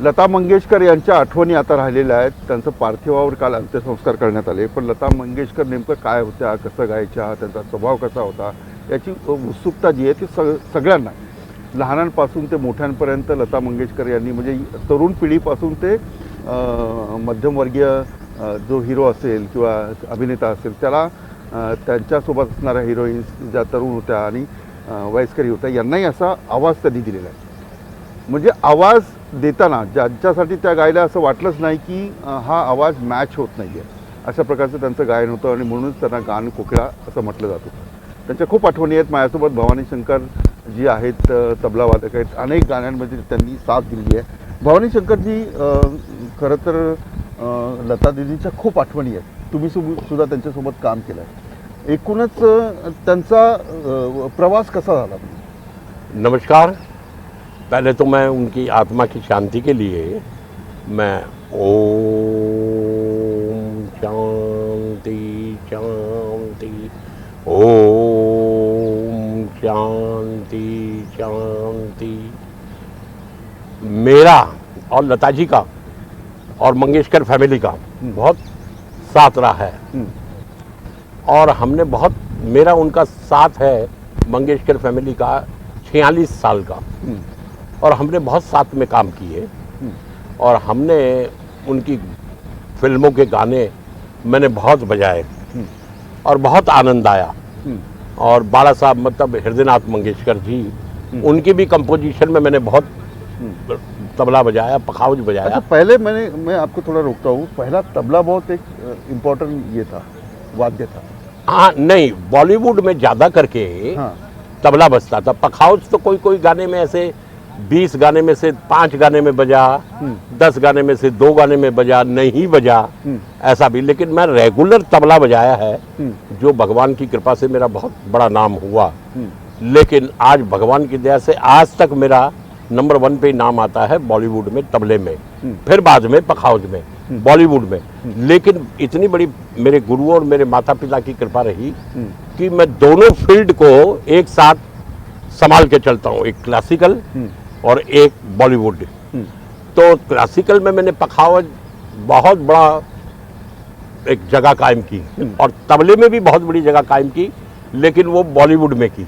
लता मंगेशकर यांच्या आठवणी आता राहिलेल्या आहेत. त्यांचं पार्थिवावर काल अंत्यसंस्कार करण्यात आले. पण लता मंगेशकर नेमकं काय होत्या, कसं गायच्या, त्यांचा स्वभाव कसा होता, याची उत्सुकता जी आहे ती सगळ्यांना, लहानांपासून ते मोठ्यांपर्यंत लता मंगेशकर यांनी, म्हणजे तरुण पिढीपासून ते मध्यमवर्गीय जो हिरो असेल किंवा अभिनेता असेल त्याला, त्यांच्यासोबत असणाऱ्या हिरोईन्स ज्या तरुण होत्या आणि वयस्करी होत्या, यांनाही असा आवाज त्यांनी दिलेला आहे. म्हणजे आवाज देताना ज्यांच्यासाठी त्या गायला असं वाटलंच नाही की हा आवाज मॅच होत नाही आहे, अशा प्रकारचं त्यांचं गायन होतं आणि म्हणूनच त्यांना गान कोकिळा असं म्हटलं जातं. त्यांच्या खूप आठवणी आहेत. माझ्यासोबत भवानी शंकर जी आहेत, तबला वादक आहेत. अनेक गाण्यांमध्ये त्यांनी साथ दिली आहे. भवानी शंकरजी खरं तर लता दीदींच्या खूप आठवणी आहेत. तुम्ही सुद्धा त्यांच्यासोबत काम केलं आहे. एकूणच त्यांचा प्रवास कसा झाला? नमस्कार। पहले तो मैं उनकी आत्मा की शांति के लिए मैं ओम शांति शांति, ओम शांति शांति। मेरा और लता जी का और मंगेशकर फैमिली का बहुत साथ रहा है और हमने बहुत, मेरा उनका साथ है मंगेशकर फैमिली का 46 साल का, और हमने बहुत साथ में काम किए और हमने उनकी फिल्मों के गाने मैंने बहुत बजाए और बहुत आनंद आया। और बाला साहब मतलब हृदयनाथ मंगेशकर जी, उनकी भी कंपोजिशन में मैंने बहुत तबला बजाया, पखावज बजाया। अच्छा, पहले मैं आपको थोड़ा रोकता हूँ, पहला तबला बहुत एक इम्पोर्टेंट ये था, वाद्य था। हाँ नहीं, बॉलीवुड में ज़्यादा करके हाँ, तबला बजता था। पखावज तो कोई कोई गाने में ऐसे 20 गाने में से 5 गाने में बजा, 10 गाने में से 2 गाने में बजा, नहीं बजा, ऐसा भी। लेकिन मैं रेगुलर तबला बजाया है, जो भगवान की कृपा से मेरा बहुत बड़ा नाम हुआ। लेकिन आज भगवान की दया से आज तक मेरा नंबर 1 पे नाम आता है बॉलीवुड में तबले में, फिर बाद में पखावज में, बॉलीवुड में। लेकिन इतनी बड़ी मेरे गुरुओं और मेरे माता पिता की कृपा रही कि मैं दोनों फील्ड को एक साथ संभाल के चलता हूँ, एक क्लासिकल और एक बॉलीवुड। तो क्लासिकल में मैंने पखावज बहुत बड़ा एक जगह कायम की और तबले में भी बहुत बड़ी जगह कायम की, लेकिन वो बॉलीवुड में की।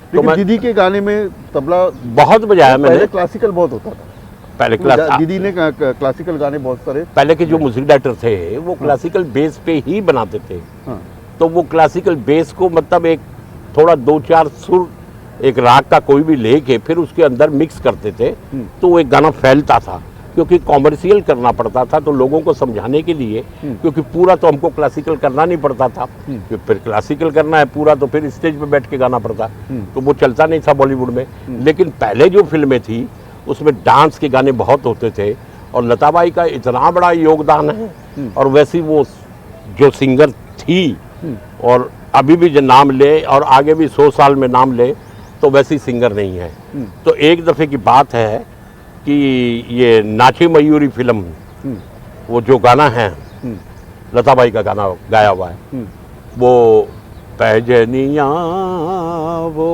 तो दीदी के गाने में तबला बहुत बजाया मैंने। पहले क्लासिकल बहुत होता था, पहले दीदी ने क्लासिकल गाने बहुत सारे, पहले के जो म्यूजिक डायरेक्टर थे वो क्लासिकल बेस पे ही बनाते थे। तो वो क्लासिकल बेस को मतलब एक थोड़ा 2-4 सुर एक राग का कोई भी लेके फिर उसके अंदर मिक्स करते थे, तो वो एक गाना फैलता था। क्योंकि कॉमर्शियल करना पड़ता था तो लोगों को समझाने के लिए, क्योंकि पूरा तो हमको क्लासिकल करना नहीं पड़ता था, फिर क्लासिकल करना है पूरा तो फिर स्टेज पे बैठ के गाना पड़ता, तो वो चलता नहीं था बॉलीवुड में। लेकिन पहले जो फिल्में थी उसमें डांस के गाने बहुत होते थे और लताबाई का इतना बड़ा योगदान है। और वैसी वो जो सिंगर थी और अभी भी जो नाम ले और आगे भी 100 साल में नाम ले तो वैसी सिंगर नहीं है। तो एक दफ़े की बात है कि ये नाची मयूरी फिल्म, वो जो गाना है लताबाई का गाना गाया हुआ है, वो पैजनिया वो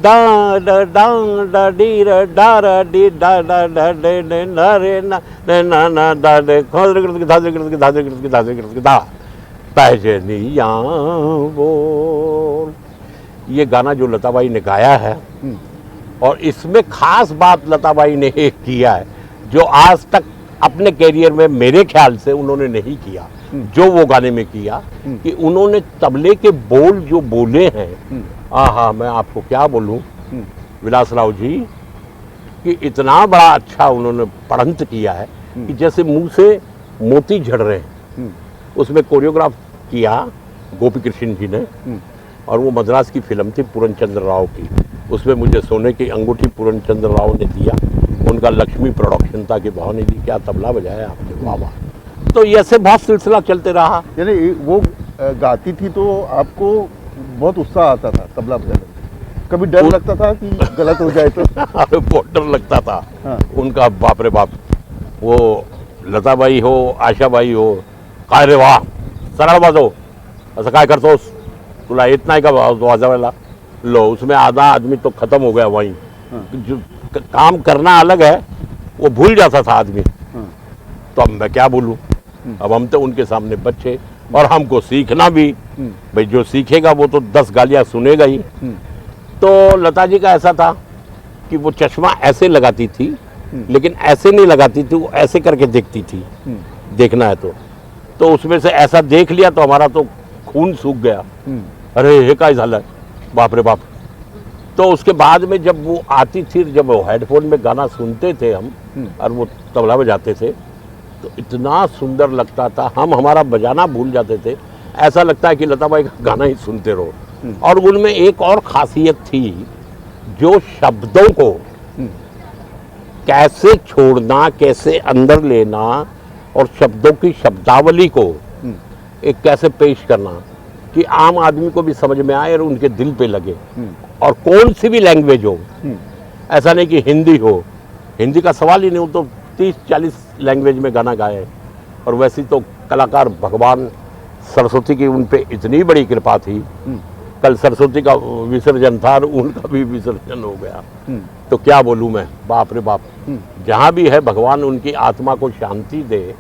डा डा डा डा डी रा डा रा डी डा डा डा डे डे ना रे ना ना ना डा डे खोदर करके धादर करके धादर करके धादर करके दा पैजनिया वो। ये गाना जो लताबाई ने गाया है, और इसमें खास बात लताबाई ने एक किया है जो आज तक अपने कैरियर में मेरे ख्याल से उन्होंने नहीं किया, जो वो गाने में किया कि उन्होंने तबले के बोल जो बोले हैं, आहा मैं आपको क्या बोलूं विलासराव जी, कि इतना बड़ा अच्छा उन्होंने पढ़ंत किया है कि जैसे मुंह से मोती झड़ रहे हैं। उसमें कोरियोग्राफ किया गोपी कृष्ण जी ने, और वो मद्रास की फिल्म थी पूरनचंद्र राव की। उसमें मुझे सोने की अंगूठी पूरनचंद्र राव ने दिया, उनका लक्ष्मी प्रोडक्शन था कि भवानी जी क्या तबला बजाया आपने, वाह वाह। तो ऐसे बहुत सिलसिला चलते रहा। यानी वो गाती थी तो आपको बहुत उत्साह आता था तबला बजाने में? कभी डर लगता था कि गलत हो जाए तो? अरे बहुत डर लगता था। हाँ। उनका बाप रे बाप, वो लताबाई हो आशाबाई हो, काय रे वाह सरळ वाजव, असं काय करतोस, तुला येत नाही का वाजवायला? लो उसमें आधा आदमी तो खत्म हो गया वहीं। काम करना अलग है, वो भूल जाता था आदमी। हाँ। तो अब मैं क्या बोलूं, अब हम तो उनके सामने बच्चे, और हमको सीखना भी, भाई जो सीखेगा वो तो 10 गालियां सुनेगा ही। तो लता जी का ऐसा था कि वो चश्मा ऐसे लगाती थी, लेकिन ऐसे नहीं लगाती थी, वो ऐसे करके देखती थी, देखना है तो उसमें से ऐसा देख लिया तो हमारा तो खून सूख गया। अरे हे काय झालं, बाप रे बाप। तो उसके बाद में जब वो आती थी, जब वो हेडफोन में गाना सुनते थे हम, और वो तबला बजाते थे, तो इतना सुंदर लगता था, हम हमारा बजाना भूल जाते थे, ऐसा लगता है कि लता बाई का गाना ही सुनते रहो। और उनमें एक और खासियत थी, जो शब्दों को कैसे छोड़ना, कैसे अंदर लेना, और शब्दों की शब्दावली को एक कैसे पेश करना कि आम आदमी को भी समझ में आए और उनके दिल पे लगे। और कौन सी भी लैंग्वेज हो, ऐसा नहीं कि हिंदी हो, हिंदी का सवाल ही नहीं, वो तो 30-40 लैंग्वेज में गाना गाए। और वैसे तो कलाकार, भगवान सरस्वती की उन पे इतनी बड़ी कृपा थी। कल सरस्वती का विसर्जन था और उनका भी विसर्जन हो गया। तो क्या बोलूं मैं, बाप रे बाप। जहाँ भी है भगवान उनकी आत्मा को शांति दे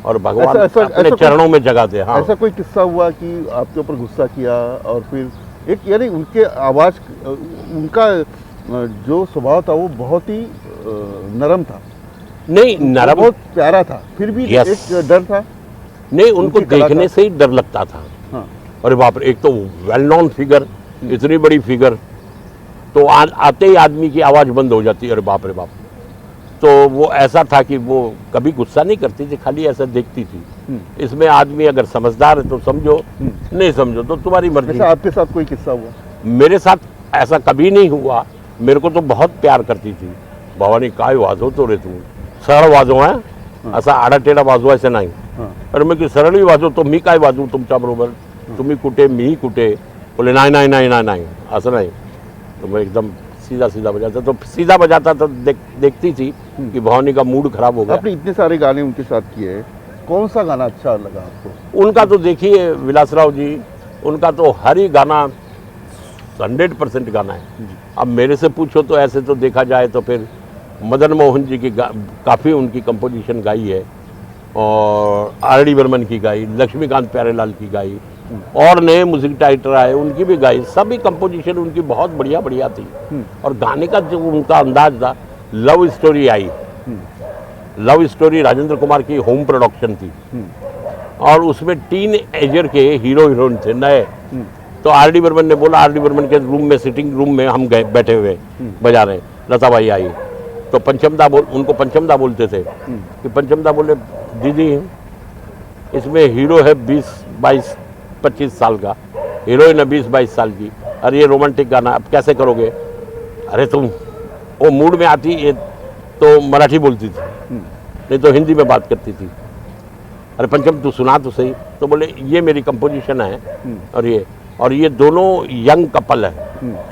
और भगवान अपने चरणों में जगह दे। हाँ, ऐसा कोई किस्सा हुआ कि आपके ऊपर गुस्सा किया और फिर एक, यानी उनके आवाज़, उनका जो स्वभाव था वो बहुत ही नरम था, नहीं नरम, बहुत प्यारा था, फिर भी Yes. एक डर था। नहीं, उनको उनकी कला देखने का- से ही डर लगता था। हाँ। अरे बाप रे, एक तो वेल नोन फिगर, इतनी बड़ी फिगर, तो आते ही आदमी की आवाज़ बंद हो जाती है। अरे बाप रे बाप। तो वो ऐसा था कि वो कभी गुस्सा नहीं करती थी, खाली ऐसा देखती थी। इसमें आदमी अगर समझदार है तो समझो, नहीं समझो तो तुम्हारी मर्जी। ऐसा आपके साथ कोई किस्सा हुआ? मेरे साथ ऐसा कभी नहीं हुआ। मेरे को तो बहुत प्यार करती थी। भवानी काय वाजवतो रे तू, सरळ वाजव है, असा आडाटेडा वाजवायचं नाही। हाँ। अरे मी की सरळी वाजवतो, मी काय वाजवू तुमच्याबरोबर, तुम्ही कुठे मीही कुठे। बोले नाही नाही नाही नाही नाही, असं नाही। तो मैं एकदम सीधा सीधा बजाता, तो सीधा बजाता तो देखती थी कि भवानी का मूड खराब हो गया। आपने इतने सारे गाने उनके साथ किए, कौन सा गाना अच्छा लगा आपको? उनका तो देखिए विलासराव जी, उनका तो हर ही गाना 100% गाना है। अब मेरे से पूछो तो ऐसे तो देखा जाए तो फिर मदन मोहन जी की काफ़ी उनकी कंपोजिशन गाई है, और आर.डी. बर्मन की गाई, लक्ष्मीकांत प्यारेलाल की गाई, और नए म्यूजिक डायरेक्टर आए उनकी भी गाई। सभी कंपोजिशन उनकी बहुत बढ़िया बढ़िया थी। और गाने का जो उनका अंदाज था, love story I, love story Rajendra Kumar की होम प्रोडक्शन थी, और उसमें टीन एजर के हीरो हीरोइन थे नए। तो आर.डी. बर्मन ने बोला, आर.डी. बर्मन के रूम में, सिटिंग रूम में हम गए, बैठे हुए बजा रहे, लता बाई आई, तो पंचमदा उनको पंचमदा बोलते थे कि पंचमदा बोले, दीदी इसमें हीरो है 20-22-25 साल का, हीरोइन है 20-22 साल की, अरे ये रोमांटिक गाना अब कैसे करोगे? अरे तुम, वो मूड में आती ये तो मराठी बोलती थी, नहीं तो हिंदी में बात करती थी। अरे पंचम तू सुना तो सही। तो बोले ये मेरी कंपोजिशन है, और ये दोनों यंग कपल है,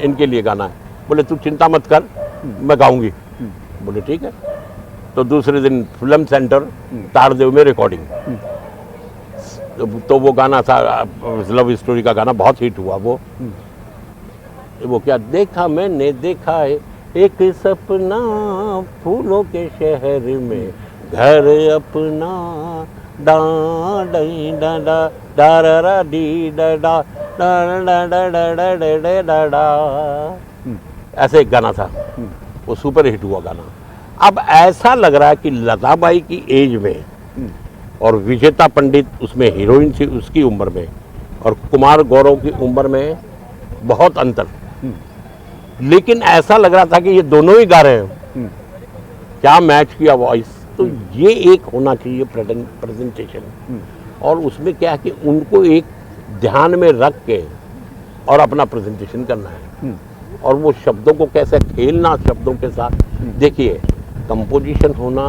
इनके लिए गाना है। बोले तू चिंता मत कर, मैं गाऊंगी। बोले ठीक है। तो दूसरे दिन फिल्म सेंटर तारदेव में रिकॉर्डिंग, तो वो गाना था लव स्टोरी का गाना, बहुत हिट हुआ वो क्या, देखा मैंने देखा है एक सपना फूलों के शहर में, घर अपना डा डई डा डा डा रा रा डी डा डा डा डा डा डा डा डा डा डा डा, ऐसे एक गाना था, वो सुपर हिट हुआ गाना। अब ऐसा लग रहा है कि लता बाई की एज में और विजेता पंडित उसमें हीरोइन थी उसकी उम्र में, और कुमार गौरव की उम्र में बहुत अंतर, लेकिन ऐसा लग रहा था कि ये दोनों ही गा रहे हैं। क्या मैच किया वॉइस। तो ये एक होना चाहिए प्रेजेंटेशन, और उसमें क्या है कि उनको एक ध्यान में रख के और अपना प्रेजेंटेशन करना है, और वो शब्दों को कैसे खेलना शब्दों के साथ। देखिए कंपोजिशन होना,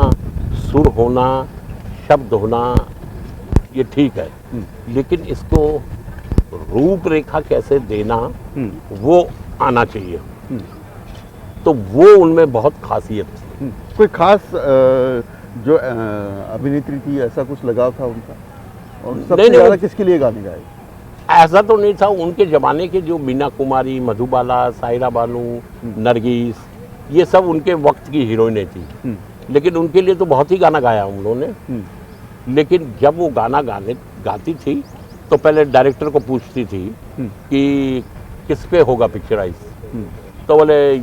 सुर होना, शब्द होना, ये ठीक है, लेकिन इसको रूपरेखा कैसे देना वो आना चाहिए। तो वो उनमें बहुत खासियत थी। कोई खास जो अभिनेत्री थी, ऐसा कुछ लगाव था उनका? और सबसे ज़्यादा किसके लिए गाने गाए? ऐसा तो नहीं था। उनके ज़माने के जो मीना कुमारी, मधुबाला, सायरा बानू, नरगिस, ये सब उनके वक्त की हीरोइनें थी, लेकिन उनके लिए तो बहुत ही गाना गाया उन्होंने। लेकिन जब वो गाना गाती थी तो पहले डायरेक्टर को पूछती थी कि किस पे होगा पिक्चराइज, तो बोले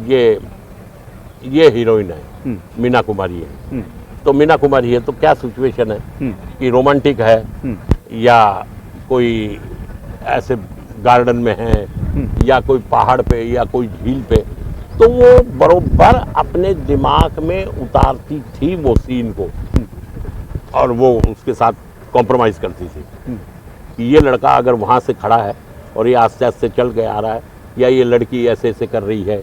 ये हीरोइन है, मीना कुमारी है। तो मीना कुमारी है तो क्या सिचुएशन है कि रोमांटिक है या कोई ऐसे गार्डन में है या कोई पहाड़ पे या कोई झील पे, तो वो बरोबर अपने दिमाग में उतारती थी वो सीन को और वो उसके साथ कॉम्प्रोमाइज़ करती थी कि ये लड़का अगर वहाँ से खड़ा है और ये आस्ते आस्ते चल के आ रहा है या ये लड़की ऐसे ऐसे कर रही है,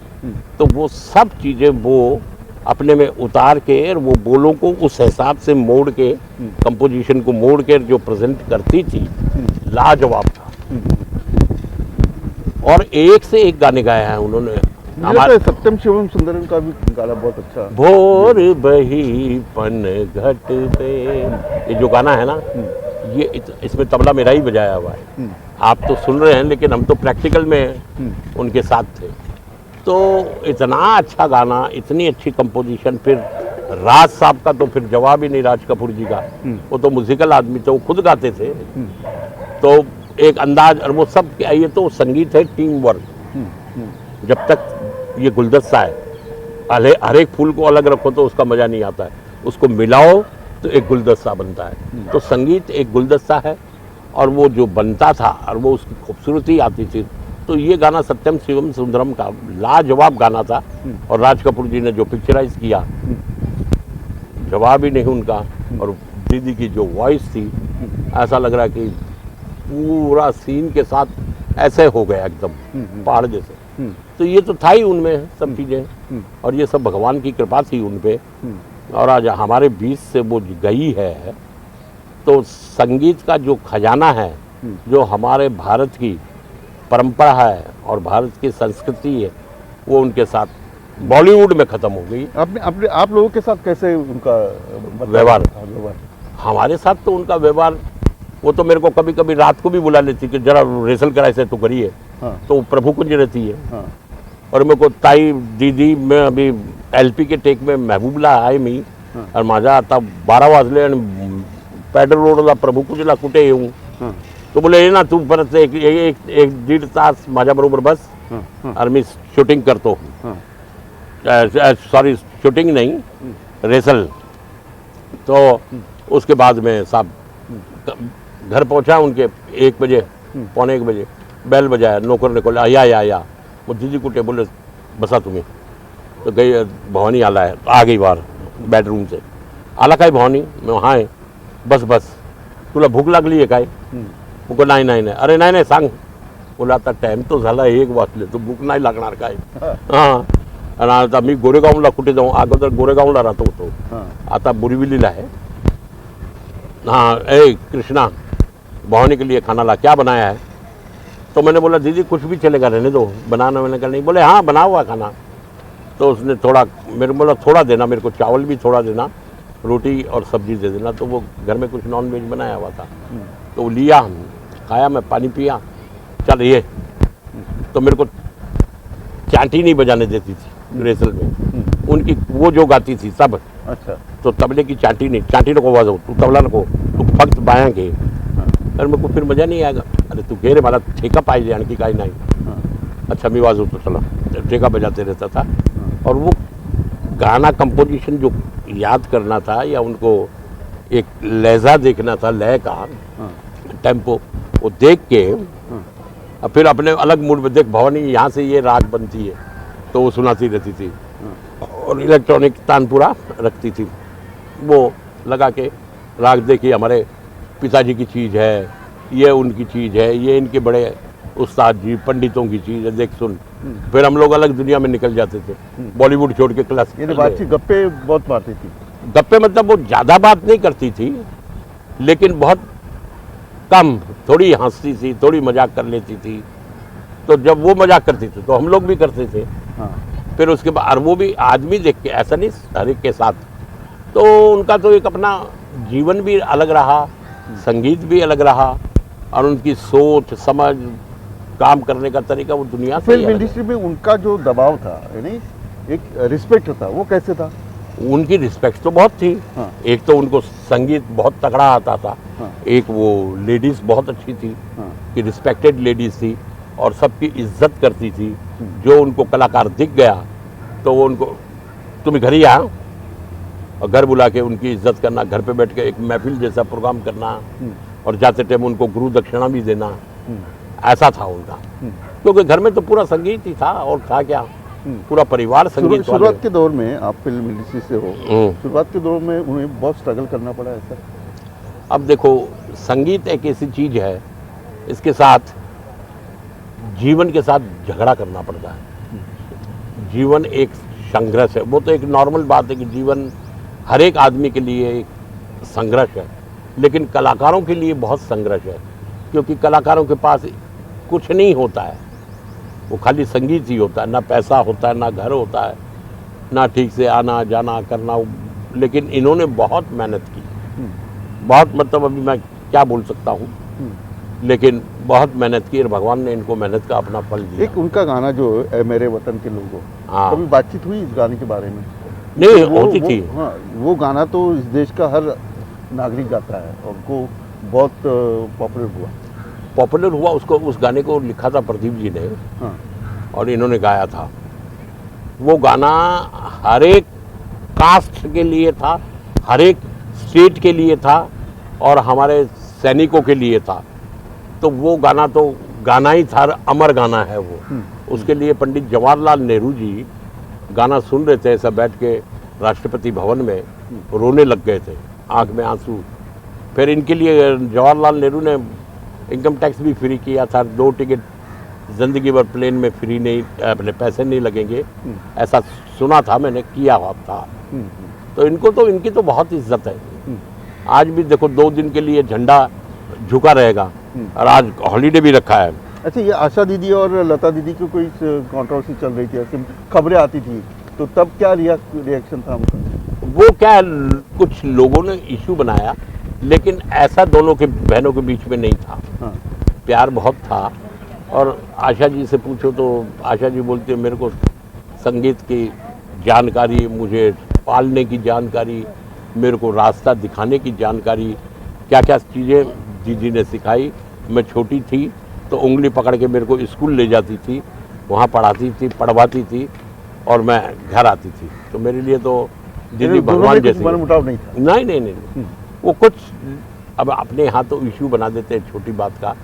तो वो सब चीज़ें वो अपने में उतार के और वो बोलों को उस हिसाब से मोड़ के, कंपोजिशन को मोड़ के जो प्रेजेंट करती थी, लाजवाब था। और एक से एक गाने गाए हैं उन्होंने। हमारे सत्यम शिवम सुंदरम का भी गाना बहुत अच्छा। भोर बही पन घट पे, ये जो गाना है ना, ये इसमें तबला मेरा ही बजाया हुआ है। आप तो सुन रहे हैं लेकिन हम तो प्रैक्टिकल में उनके साथ थे। तो इतना अच्छा गाना, इतनी अच्छी कंपोजिशन। फिर राज साहब का तो फिर जवाब ही नहीं, राज कपूर जी का। वो तो म्यूजिकल आदमी थे, वो खुद गाते थे। तो एक अंदाज, और वो सब क्या, ये तो संगीत है टीम वर्क। जब तक ये गुलदस्ता है, हर एक फूल को अलग रखो तो उसका मज़ा नहीं आता है, उसको मिलाओ तो एक गुलदस्ता बनता है। तो संगीत एक गुलदस्ता है और वो जो बनता था और वो उसकी खूबसूरती आती थी। तो ये गाना सत्यम शिवम सुंदरम का लाजवाब गाना था। और राज कपूर जी ने जो पिक्चराइज किया, जवाब ही नहीं उनका। और दीदी की जो वॉइस थी, ऐसा लग रहा है कि पूरा सीन के साथ ऐसे हो गया एकदम पहाड़ जैसे। तो ये तो था ही उनमें सब चीज़ें, और ये सब भगवान की कृपा थी उन पे। और आज हमारे बीच से वो गई है, तो संगीत का जो खजाना है, जो हमारे भारत की परंपरा है और भारत की संस्कृति है, वो उनके साथ बॉलीवुड में ख़त्म हो गई। आप लोगों के साथ कैसे उनका व्यवहार? हमारे साथ तो उनका व्यवहार, वो तो मेरे को कभी कभी रात को भी बुला लेती कि जरा रेसल कराए से तो करिए। हाँ। तो प्रभु कुंज रहती है। हाँ। और मेरे को ताई दीदी, मैं अभी एलपी के टेक में महबूबला आहे मी। हाँ। और माझा आता 12 वाजले आणि पॅडल रोडला प्रभू कुंजला कुठे येऊ? हाँ। तो बोले ये ना तू परत एक दीड तास माझ्याबरोबर बस। हाँ। और मी शूटिंग करतो। हाँ। सॉरी, शूटिंग नहीं, रेसल। तो उसके बाद में साहब घर पहुंचा उनके 1 बजे, पौने 1 बजे बेल बजाया, नौकर ने खोला, या वो दीदी कुठे? बोले बसा तुम्ही। तो गई, भवानी आला है, आ गई बाहर बेडरूम से। आला काय भवानी? मैं हाँ आहे। बस तुला भूक लागली आहे काय? मुको नाही, अरे नाही सांग. बोला आता टाइम तो झाला 1 वाजले, तो भूक नाही लागणार काय? हां. आणि आता मी गोरेगावला कुठे जाऊँ? अगोदर गोरेगावला राहतो होतो, आता बोरीवलीला आहे। हाँ, ए कृष्णा, भवानी के लिए खाना ला, क्या बनाया है? तो मैंने बोला दीदी कुछ भी चलेगा, रहने दो, बनाना। मैंने कहा नहीं। बोले हाँ बना हुआ खाना। तो उसने थोड़ा मेरे बोला थोड़ा देना, मेरे को चावल भी थोड़ा देना, रोटी और सब्जी दे देना। तो वो घर में कुछ नॉन वेज बनाया हुआ था, तो वो लिया, खाया, मैं पानी पिया, चल ये। तो मेरे को चांटी नहीं बजाने देती थी रेसल में, उनकी वो जो गाती थी सब। अच्छा। तो तबले की चांटी नहीं, चांटी नको वाजव, तू तबला नको, तू फक्त बाया घे। तर मेरे को फिर मजा नहीं आएगा। अरे तू घे रे, मला ठेका पाहिजे, आणखी काही नाही। अच्छा मी वाजवतो, चला। ठेका बजाते रहता था। और वो गाना कंपोजिशन जो याद करना था या उनको एक लहजा देखना था, लय का टेम्पो, वो देख के और फिर अपने अलग मूड में देख, भवानी यहाँ से ये राग बनती है, तो वो सुनाती रहती थी। और इलेक्ट्रॉनिक तानपुरा रखती थी, वो लगा के राग देखिए, हमारे पिताजी की चीज़ है, ये उनकी चीज़ है, ये इनके बड़े उस्ताद जी पंडितों की चीज़ है, देख सुन। फिर हम लोग अलग दुनिया में निकल जाते थे, बॉलीवुड छोड़ के क्लास। ये बातचीत गप्पे बहुत मारती थी। गप्पे मतलब वो ज़्यादा बात नहीं करती थी, लेकिन बहुत कम, थोड़ी हंसती थी, थोड़ी मजाक कर लेती थी। तो जब वो मजाक करती थी तो हम लोग भी करते थे। हाँ। फिर उसके बाद, और वो भी आदमी देख के, ऐसा नहीं हर एक के साथ। तो उनका तो एक अपना जीवन भी अलग रहा, संगीत भी अलग रहा, और उनकी सोच समझ, काम करने का तरीका, वो दुनिया से फिल्म इंडस्ट्री में उनका जो दबाव था, यानी एक रिस्पेक्ट था, वो कैसे था? उनकी रिस्पेक्ट तो बहुत थी। हाँ। एक तो उनको संगीत बहुत तगड़ा आता था। हाँ। एक वो लेडीज़ बहुत अच्छी थी हाँ। कि रिस्पेक्टेड लेडीज़ थी और सबकी इज्जत करती थी। जो उनको कलाकार दिख गया तो वो उनको तुम घर ही आ, और घर बुला के उनकी इज्जत करना, घर पे बैठ के एक महफिल जैसा प्रोग्राम करना और जाते टाइम उनको गुरु दक्षिणा भी देना, ऐसा था उनका। क्योंकि घर में तो पूरा संगीत ही था और था क्या, पूरा परिवार संगीत वाले। शुरुआत के दौर में आप फिल्म इंडस्ट्री से हो, हम्म। शुरुआत के दौर में उन्हें बहुत स्ट्रगल करना पड़ा है सर? अब देखो, संगीत एक ऐसी चीज है, इसके साथ जीवन के साथ झगड़ा करना पड़ता है। जीवन एक संघर्ष है, वो तो एक नॉर्मल बात है कि जीवन हर एक आदमी के लिए एक संघर्ष है, लेकिन कलाकारों के लिए बहुत संघर्ष है, क्योंकि कलाकारों के पास कुछ नहीं होता है, वो खाली संगीत ही होता है, ना पैसा होता है, ना घर होता है, ना ठीक से आना जाना करना। लेकिन इन्होंने बहुत मेहनत की, बहुत, मतलब अभी मैं क्या बोल सकता हूँ, लेकिन बहुत मेहनत की और भगवान ने इनको मेहनत का अपना फल दिया। एक उनका गाना जो है, मेरे वतन के लोगों, हाँ। कभी बातचीत हुई इस गाने के बारे में? नहीं वो- होती वो- थी। हाँ, वो गाना तो इस देश का हर नागरिक गाता है और उनको बहुत पॉपुलर हुआ। पॉपुलर हुआ, उसको, उस गाने को लिखा था प्रदीप जी ने हाँ। और इन्होंने गाया था। वो गाना हर एक कास्ट के लिए था, हर एक स्टेट के लिए था और हमारे सैनिकों के लिए था। तो वो गाना तो गाना ही था, अमर गाना है वो। उसके लिए पंडित जवाहरलाल नेहरू जी गाना सुन रहे थे, ऐसा बैठ के राष्ट्रपति भवन में, रोने लग गए थे, आंख में आंसू। फिर इनके लिए जवाहरलाल नेहरू ने इनकम टैक्स भी फ्री किया था, 2 टिकट जिंदगी भर प्लेन में फ्री नहीं, अपने पैसे नहीं लगेंगे, ऐसा सुना था मैंने, किया हुआ था। तो इनको तो, इनकी तो बहुत इज्जत है। आज भी देखो 2 दिन के लिए झंडा झुका रहेगा और आज हॉलीडे भी रखा है। अच्छा, ये आशा दीदी और लता दीदी की कोई कंट्रोवर्सी चल रही थी, ऐसे खबरें आती थी, तो तब क्या रिएक्शन था उनका? वो क्या, कुछ लोगों ने इशू बनाया, लेकिन ऐसा दोनों के बहनों के बीच में नहीं था। हाँ। प्यार बहुत था। और आशा जी से पूछो तो आशा जी बोलती है, मेरे को संगीत की जानकारी, मुझे पालने की जानकारी, मेरे को रास्ता दिखाने की जानकारी, क्या क्या चीज़ें दीदी ने सिखाई। मैं छोटी थी तो उंगली पकड़ के मेरे को स्कूल ले जाती थी, वहाँ पढ़ाती थी, पढ़वाती थी और मैं घर आती थी। तो मेरे लिए तो दीदी भगवान जैसी। मनमुटाव नहीं था? नहीं नहीं नहीं, वो कुछ अब अपने यहाँ तो इशू बना देते हैं छोटी बात का,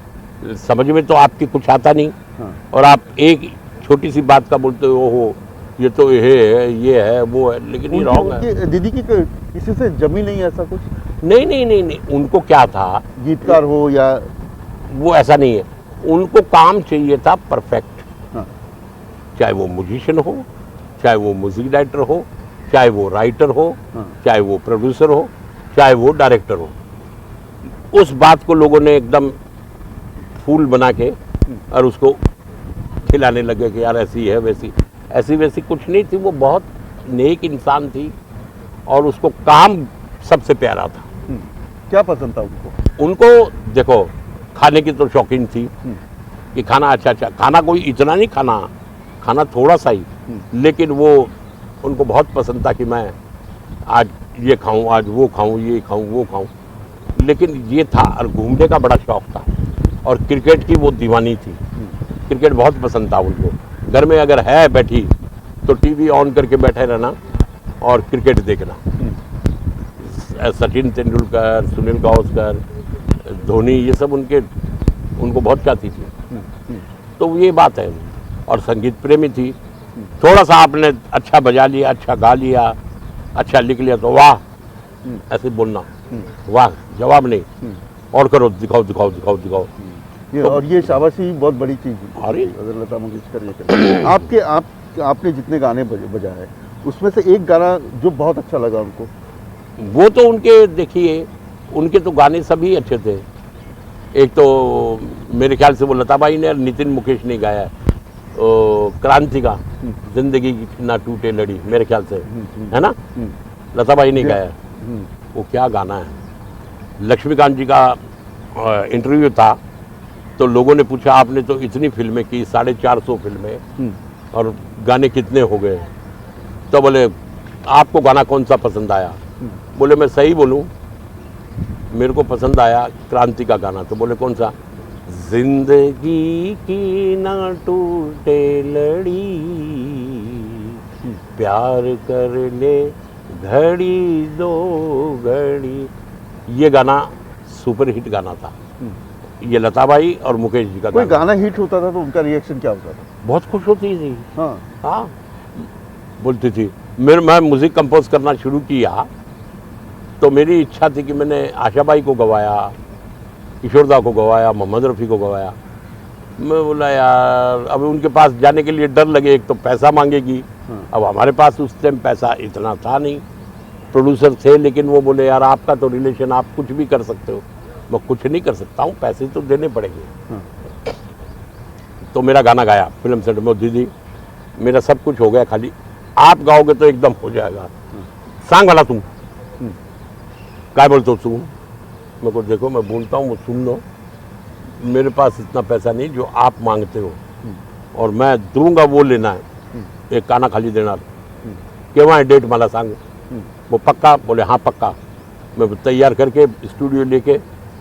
समझ में तो आपकी कुछ आता नहीं। हाँ। और आप एक छोटी सी बात का बोलते हो, ओहो ये तो ये है वो है, लेकिन ये रॉन्ग है। उनकी दीदी की किसी से जमी नहीं ऐसा कुछ? नहीं नहीं नहीं नहीं, उनको क्या था, गीतकार हो या? वो ऐसा नहीं है, उनको काम चाहिए था परफेक्ट। हाँ। चाहे वो म्यूजिशियन हो, चाहे वो म्यूजिक डायरेक्टर हो, चाहे वो राइटर हो, हाँ। चाहे वो प्रोड्यूसर हो, चाहे वो डायरेक्टर हो। उस बात को लोगों ने एकदम फूल बना के और उसको खिलाने लगे कि यार ऐसी है वैसी, ऐसी वैसी कुछ नहीं थी। वो बहुत नेक इंसान थी और उसको काम सबसे प्यारा था। क्या पसंद था उनको? उनको देखो, खाने की तो शौकीन थी कि खाना अच्छा अच्छा, खाना कोई इतना नहीं खाना, खाना थोड़ा सा ही, लेकिन वो उनको बहुत पसंद था कि मैं आज ये खाऊं, आज वो खाऊं, ये खाऊं, वो खाऊं। लेकिन ये था, और घूमने का बड़ा शौक था और क्रिकेट की वो दीवानी थी। क्रिकेट बहुत पसंद था उनको। घर में अगर है बैठी तो टीवी ऑन करके बैठे रहना और क्रिकेट देखना। सचिन तेंदुलकर, सुनील गावस्कर, धोनी, ये सब उनको बहुत चाहती थी। तो ये बात है। और संगीत प्रेमी थी। थोड़ा सा आपने अच्छा बजा लिया, अच्छा गा लिया, अच्छा लिख लिया तो वाह, ऐसे बोलना, वाह, जवाब नहीं, और करो, दिखाओ दिखाओ दिखाओ दिखाओ। और ये शाबाशी बहुत बड़ी चीज़ है। अरे अगर लता मंगेशकर ये करते आपने जितने गाने बजाए उसमें से एक गाना जो बहुत अच्छा लगा उनको? वो तो उनके, देखिए उनके तो गाने सभी अच्छे थे। एक तो मेरे ख्याल से वो लताबाई ने और नितिन मुकेश ने गाया है, क्रांति का जिंदगी ना टूटे लड़ी, मेरे ख्याल से है ना, लताबाई ने गाया। वो क्या गाना है। लक्ष्मीकांत जी का इंटरव्यू था तो लोगों ने पूछा, आपने तो इतनी फिल्में की, 450 फिल्में, और गाने कितने हो गए? तो बोले आपको गाना कौन सा पसंद आया? बोले मैं सही बोलूं, मेरे को पसंद आया क्रांति का गाना। तो बोले कौन सा? जिंदगी की ना टूटे लड़ी, प्यार कर ले घड़ी दो घड़ी। ये गाना सुपर हिट गाना था। ये लता बाई और मुकेश जी का कोई गाना। गाना हिट होता था तो उनका रिएक्शन क्या होता था? बहुत खुश होती थी। हाँ, हाँ, बोलती थी। मैं म्यूजिक कंपोज करना शुरू किया तो मेरी इच्छा थी कि मैंने आशा बाई को गवाया, किशोरदा को गवाया, मोहम्मद रफ़ी को गवाया। मैं बोला यार अब उनके पास जाने के लिए डर लगे, एक तो पैसा मांगेगी। अब हमारे पास उस टाइम पैसा इतना था नहीं, प्रोड्यूसर थे, लेकिन वो बोले यार आपका तो रिलेशन, आप कुछ भी कर सकते हो। मैं कुछ नहीं कर सकता हूँ, पैसे तो देने पड़ेंगे। तो मेरा गाना गाया फिल्म सेट में, दीदी मेरा सब कुछ हो गया, खाली आप गाओगे तो एकदम हो जाएगा। सांग वाला तुम क्या बोलते हो? तुम मेरे को देखो, मैं बोलता हूँ वो सुन लो, मेरे पास इतना पैसा नहीं जो आप मांगते हो, और मैं दूंगा वो लेना है, एक गाना खाली देना। केव्हा है डेट मला सांग? वो पक्का? बोले हाँ पक्का। मैं तैयार करके स्टूडियो लेके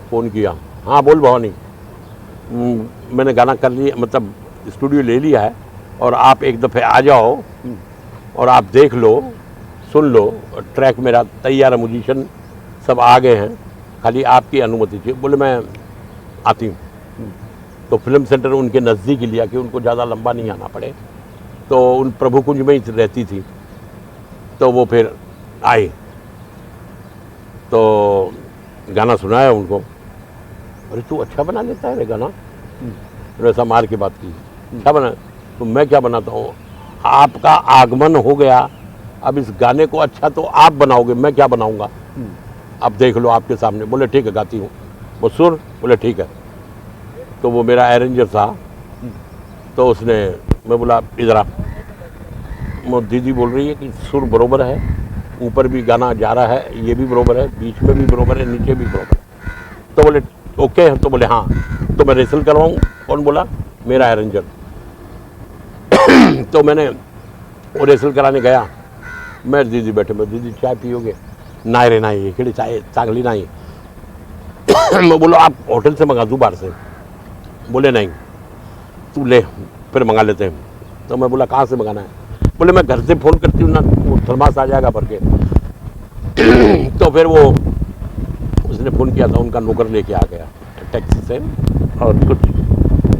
फ़ोन किया, हाँ बोल भवानी, मैंने गाना कर लिया, मतलब स्टूडियो ले लिया है, और आप एक दफ़े आ जाओ और आप देख लो, सुन लो, ट्रैक मेरा तैयार है, म्यूजिशियन सब आ गए हैं, खाली आपकी अनुमति चाहिए। बोले मैं आती हूँ। तो फिल्म सेंटर उनके नज़दीक ही लिया कि उनको ज़्यादा लंबा नहीं आना पड़े, तो उन प्रभु कुंज में ही रहती थी। तो वो फिर आए तो गाना सुनाया उनको। अरे तू अच्छा बना लेता है रे गाना, ऐसा मार के बात की, क्या बना? तो मैं क्या बनाता हूँ, आपका आगमन हो गया, अब इस गाने को अच्छा तो आप बनाओगे, मैं क्या बनाऊंगा, अब देख लो आपके सामने। बोले ठीक है गाती हूँ। वो सुर? बोले ठीक है। तो वो मेरा अरेंजर था, तो उसने, मैं बोला इधर आ, वो दीदी बोल रही है कि सुर बरोबर है, ऊपर भी गाना जा रहा है, ये भी बरोबर है, बीच में भी बरोबर है, नीचे भी बरोबर है। तो बोले ओके है? तो बोले हाँ। तो मैं रेसल करवाऊँ? कौन बोला? मेरा अरेंजर। तो मैंने वो रेसल कराने गया, मैं दीदी बैठे, मैं दीदी चाय पियोगे? नाही रे नाही, इकडे चाय चांगली नाही। मैं बोलो आप होटल से मंगा दूँ बाहर से? बोले नहीं, तू ले, फिर मंगा लेते हैं। तो मैं बोला कहाँ से मंगाना है? बोले मैं घर से फ़ोन करती हूँ ना, वो थर्मास आ जाएगा भर के। तो फिर वो उसने फ़ोन किया था, उनका नौकर लेके आ गया टैक्सी से, और कुछ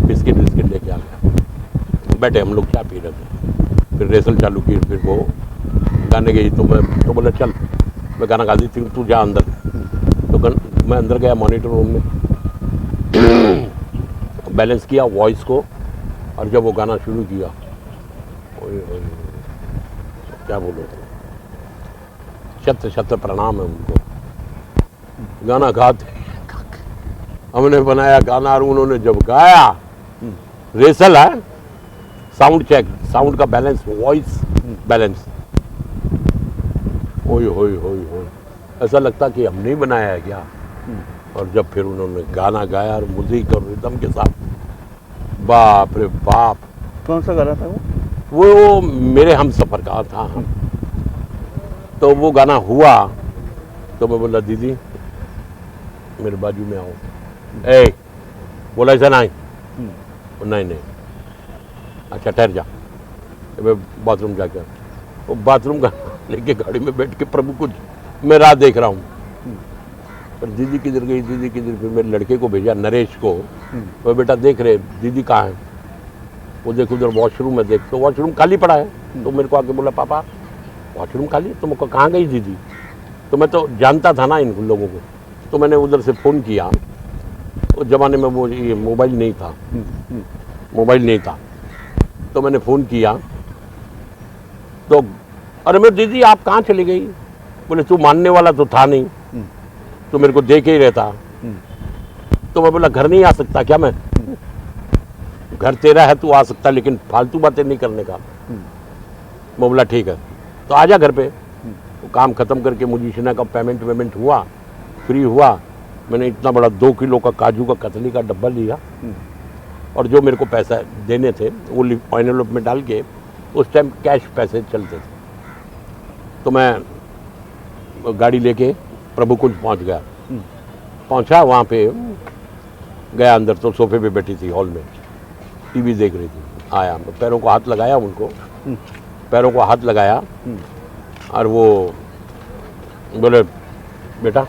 बिस्किट लेके आ गया। बैठे हम लोग चाय पी रहे थे, फिर रेसल चालू की, फिर वो गाने गई। तो मैं बोला चल मैं गाना गा देती हूँ, तू जा अंदर। तो मैं अंदर गया मॉनिटर रूम में, बैलेंस किया वॉइस को, और जब वो गाना शुरू किया, ओए ओए क्या बोलो, शत शत प्रणाम है उनको। गाना गाते हमने बनाया गाना, और उन्होंने जब गाया, रेसल है, साउंड चेक, साउंड का बैलेंस, वॉइस बैलेंस, ओए होए होए होए, ऐसा लगता कि हमने ही बनाया है क्या। और जब फिर उन्होंने गाना गाया और म्यूजिक और रिदम के साथ, बाप रे बाप। कौन सा गाना था वो? वो मेरे हम सफ़र का था। तो वो गाना हुआ, तो मैं बोला दीदी मेरे बाजू में आओ। ए बोला ऐसा नहीं, नहीं, अच्छा ठहर जा, मैं बाथरूम जाके। वो बाथरूम का लेके गाड़ी में बैठ के प्रभु कुछ मैं राह देख रहा हूँ, पर दीदी किधर गई, दीदी किधर। फिर मेरे लड़के को भेजा, नरेश को, वो बेटा देख रहे दीदी कहाँ है। वो देख उधर वॉशरूम में, देख तो वॉशरूम खाली पड़ा है। तो मेरे को आके बोला पापा वॉशरूम खाली, तो मुझको कहाँ गई दीदी। तो मैं तो जानता था ना इन लोगों को, तो मैंने उधर से फ़ोन किया। उस ज़माने में वो ये मोबाइल नहीं था, तो मैंने फ़ोन किया। तो अरे मैं दीदी आप कहाँ चली गई? बोले तू मानने वाला तो था नहीं, तो मेरे को देख ही रहता। तो मैं बोला घर नहीं आ सकता क्या मैं? घर तेरा है, तू आ सकता, लेकिन फालतू बातें नहीं करने का। मैं बोला ठीक है, तो आजा घर पे। तो काम ख़त्म करके म्यूजिशियन का पेमेंट हुआ, फ्री हुआ। मैंने इतना बड़ा 2 किलो का काजू का कतली का डब्बा लिया, और जो मेरे को पैसा देने थे वो एनवेलप में डाल के, उस टाइम कैश पैसे चलते थे, तो मैं गाड़ी लेके प्रभु कुंज पहुंच गया। पहुंचा वहाँ पे, गया अंदर तो सोफे पे बैठी थी हॉल में, टीवी देख रही थी। आया, पैरों को हाथ लगाया उनको, पैरों को हाथ लगाया और वो बोले बेटा,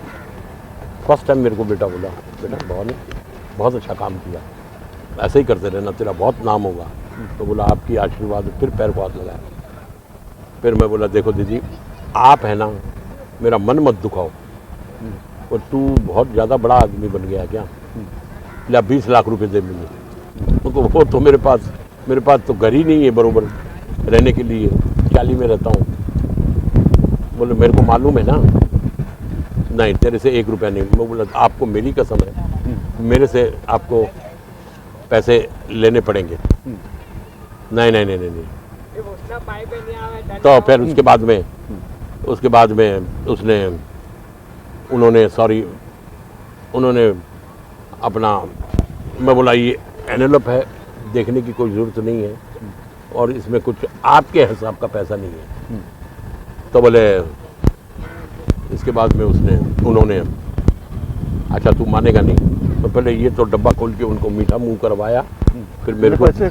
फर्स्ट टाइम मेरे को बेटा बोला, बेटा भवानी बहुत अच्छा काम किया, ऐसे ही करते रहना, तेरा बहुत नाम होगा। तो बोला आपकी आशीर्वाद। फिर पैर को हाथ लगाया। फिर मैं बोला देखो दीदी, आप है ना, मेरा मन मत दुखाओ, और तू बहुत ज़्यादा बड़ा आदमी बन गया क्या, ला 20 लाख रुपए दे मुझे। उनको वो तो मेरे पास तो घर ही नहीं है बरोबर रहने के लिए, चाली में रहता हूँ। बोले मेरे को मालूम है ना, नहीं तेरे से 1 रुपया नहीं। मैं बोला आपको मेरी कसम है, मेरे से आपको पैसे लेने पड़ेंगे। नहीं नहीं नहीं नहीं, नहीं। तो फिर उसके बाद में उन्होंने अपना, मैं बोला ये एनवेलप है, देखने की कोई ज़रूरत नहीं है, और इसमें कुछ आपके हिसाब का पैसा नहीं है। तो बोले, इसके बाद में उन्होंने अच्छा तू मानेगा नहीं, तो पहले ये तो डब्बा खोल के उनको मीठा मुंह करवाया। फिर मेरे को पैसे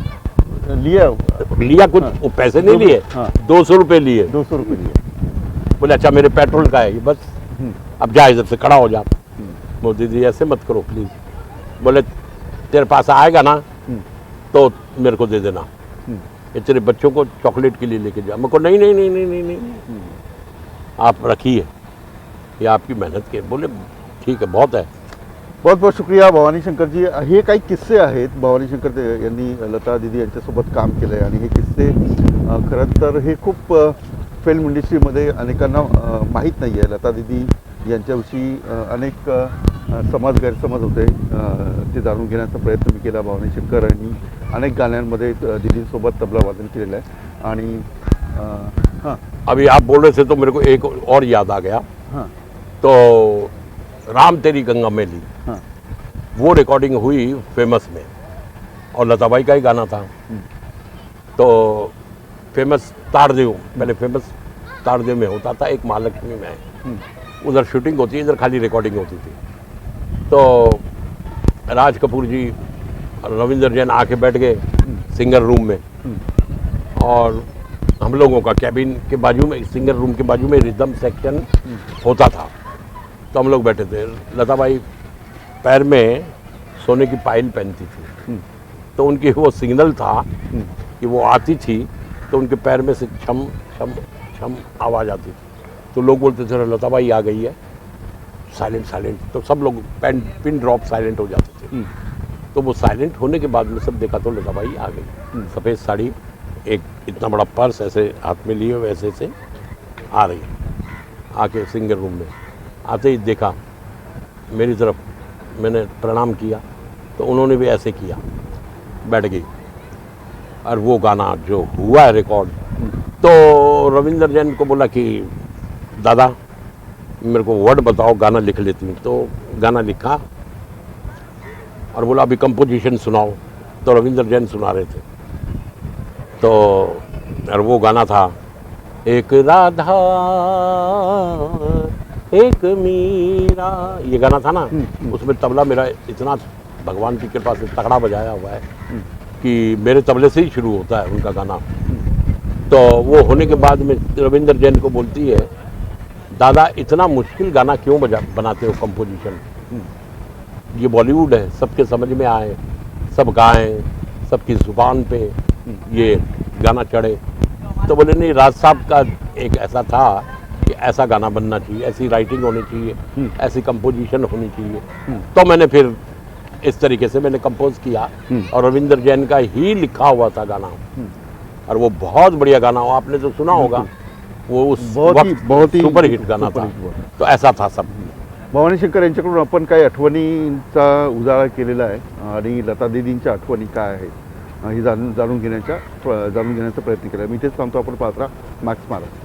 लिया कुछ, वो पैसे नहीं लिए, 200 रुपये लिए। 200 रुपये लिए। बोले अच्छा मेरे पेट्रोल का है ये, बस अब जा इधर से, खड़ा हो जा। मोदी जी ऐसे मत करो प्लीज। बोले तेरे पास आएगा ना तो मेरे को दे देना, ये तेरे बच्चों को चॉकलेट के लिए लेके जा। मेरे को नहीं नहीं नहीं नहीं नहीं नहीं, आप रखिए, ये आपकी मेहनत के। बोले ठीक है, बहुत है। बहुत बहुत शुक्रिया भवानी शंकर जी. हे काही किस्से आहेत, भवानी शंकर यांनी लता दीदी यांच्यासोबत काम केलं आहे, आणि हे किस्से खरं तर हे खूप फिल्म इंडस्ट्रीमध्ये अनेकांना माहीत नाही आहे. लता दीदी यांच्याविषयी अनेक गैरसमज होते, ते जाणून घेण्याचा प्रयत्न मी केला. भवानी शंकर यांनी अनेक गाण्यांमध्ये दीदींसोबत तबला वादन केलेलं आहे. आणि हां, अभी आप बोल रहे थे तो मेरे को एक और याद आ गया. हाँ, तो राम तेरी गंगा मैली, हाँ, वो रिकॉर्डिंग हुई फेमस में, और लताबाई का ही गाना था. तो फेमस तारदेव, पहले फेमस तारदेव में होता था, एक महालक्ष्मी में, उधर शूटिंग होती है, इधर खाली रिकॉर्डिंग होती थी. तो राज कपूर जी और रविंद्र जैन आके बैठ गए सिंगर रूम में, और हम लोगों का कैबिन के बाजू में, सिंगर रूम के बाजू में रिदम सेक्शन होता था. तो हम लोग बैठे थे. लताबाई पैर में सोने की पायल पहनती थी, तो उनकी वो सिग्नल था कि वो आती थी तो उनके पैर में से छम छम छम आवाज़ आती थी. तो लोग बोलते थे लताबाई आ गई है, साइलेंट साइलेंट. तो सब लोग पिन ड्रॉप साइलेंट हो जाते थे. तो वो साइलेंट होने के बाद में सब देखा तो लताबाई आ गई, सफ़ेद साड़ी, एक इतना बड़ा पर्स ऐसे हाथ में लिए वैसे से आ रही, आके सिंगर रूम में आते ही देखा मेरी तरफ. मैंने प्रणाम किया तो उन्होंने भी ऐसे किया, बैठ गई. और वो गाना जो हुआ है रिकॉर्ड, तो रविंद्र जैन को बोला कि दादा मेरे को वर्ड बताओ, गाना लिख लेती हूँ. तो गाना लिखा और बोला अभी कंपोजिशन सुनाओ. तो रविंद्र जैन सुना रहे थे. तो और वो गाना था, एक राधा एक मीरा, ये गाना था ना. उसमें तबला मेरा इतना भगवान की कृपा से तगड़ा बजाया हुआ है कि मेरे तबले से ही शुरू होता है उनका गाना. तो वो होने के बाद में रविंद्र जैन को बोलती है, दादा इतना मुश्किल गाना क्यों बनाते हो कंपोजिशन, ये बॉलीवुड है, सबके समझ में आए, सब गाएं, सबकी जुबान पे ये गाना चढ़े. तो बोले नहीं, राज साहब का एक ऐसा था कि ऐसा गाना बनना चाहिए, ऐसी राइटिंग होनी चाहिए, ऐसी कंपोजिशन होनी चाहिए. तो मैंने फिर इस तरीके से मैंने कंपोज किया, और रविंद्र जैन का ही लिखा हुआ था गाना, और वो बहुत बढ़िया गाना हो, आपने तो सुना होगा, वो उस बहुत ही सुपर हिट गाना था. तो ऐसा था सब. भवानी शंकर यांच्याकडून आपण काही आठवणींचा उजाळा केलेला आहे, आणि लता दीदींच्या आठवणी काय आहेत हे जाणून घेण्याचा प्रयत्न केला. मी तेच सांगतो, आपण पाहत राहा मॅक्स महाराष्ट्र.